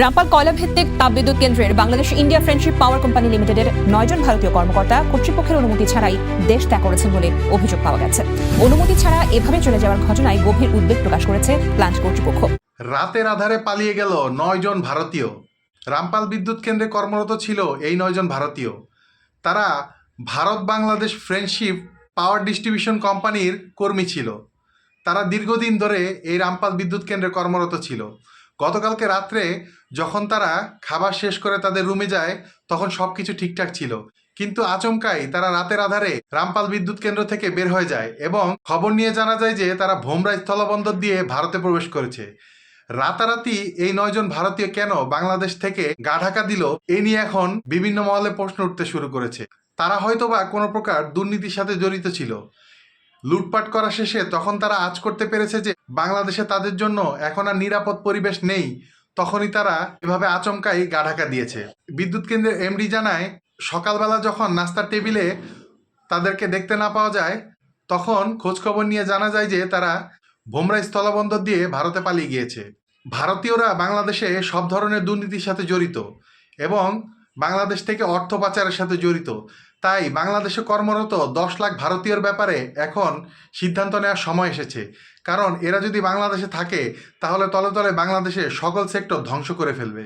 রামপাল কয়লা ভিত্তিক তাপবিদ্যুৎ কেন্দ্রের Bangladesh India friendship power company লিমিটেডের 9 জন ভারতীয় কর্মকর্তা কর্তৃপক্ষের অনুমতি ছাড়াই দেশ ত্যাগ করেছেন বলে অভিযোগ পাওয়া গেছে। অনুমতি ছাড়া এভাবে চলে যাওয়ার ঘটনায় গভীর উদ্বেগ প্রকাশ করেছে প্ল্যান্ট কর্তৃপক্ষ। রাতের আধারে পালিয়ে গেল 9 জন ভারতীয়। রামপাল বিদ্যুৎ কেন্দ্রে কর্মরত ছিল এই 9 জন ভারতীয়। তারা Bharat Bangladesh friendship power distribution কোম্পানির কর্মী ছিল। তারা দীর্ঘদিন ধরে এই রামপাল বিদ্যুৎ কেন্দ্রে কর্মরত ছিল। গতকালকে রাত্রে যখন তারা খাবার শেষ করে তাদের রুমে যায় তখন সব কিছু ঠিকঠাক ছিল, কিন্তু আচমকাই তারা রাতের আধারে রামপাল বিদ্যুৎ কেন্দ্র থেকে বের হয়ে যায় এবং খবর নিয়ে জানা যায় যে তারা ভোমরা স্থলবন্দর দিয়ে ভারতে প্রবেশ করেছে। রাতারাতি এই 9 জন ভারতীয় কেন বাংলাদেশ থেকে গা ঢাকা দিল, এ নিয়ে এখন বিভিন্ন মহলে প্রশ্ন উঠতে শুরু করেছে। তারা হয়তোবা কোনো প্রকার দুর্নীতির সাথে জড়িত ছিল। লুটপাট করা শেষে তখন তারা আঁচ করতে পেরেছে যে বাংলাদেশে তাদের জন্য এখন আর নিরাপদ পরিবেশ নেই, তখনই তারা এভাবে আচমকাই গা ঢাকা দিয়েছে। বিদ্যুৎ কেন্দ্রের এমডি জানায়, সকালবেলা যখন নাস্তার টেবিলে তাদেরকে দেখতে না পাওয়া যায় তখন খোঁজখবর নিয়ে জানা যায় যে তারা ভোমরা স্থলবন্দর দিয়ে ভারতে পালিয়ে গিয়েছে। ভারতীয়রা বাংলাদেশে সব ধরনের দুর্নীতির সাথে জড়িত এবং বাংলাদেশ থেকে অর্থ পাচারের সাথে জড়িত। তাই বাংলাদেশে কর্মরত 10 লাখ ভারতীয়র ব্যাপারে এখন সিদ্ধান্ত নেওয়ার সময় এসেছে। কারণ এরা যদি বাংলাদেশে থাকে তাহলে তলে তলে বাংলাদেশে সকল সেক্টর ধ্বংস করে ফেলবে।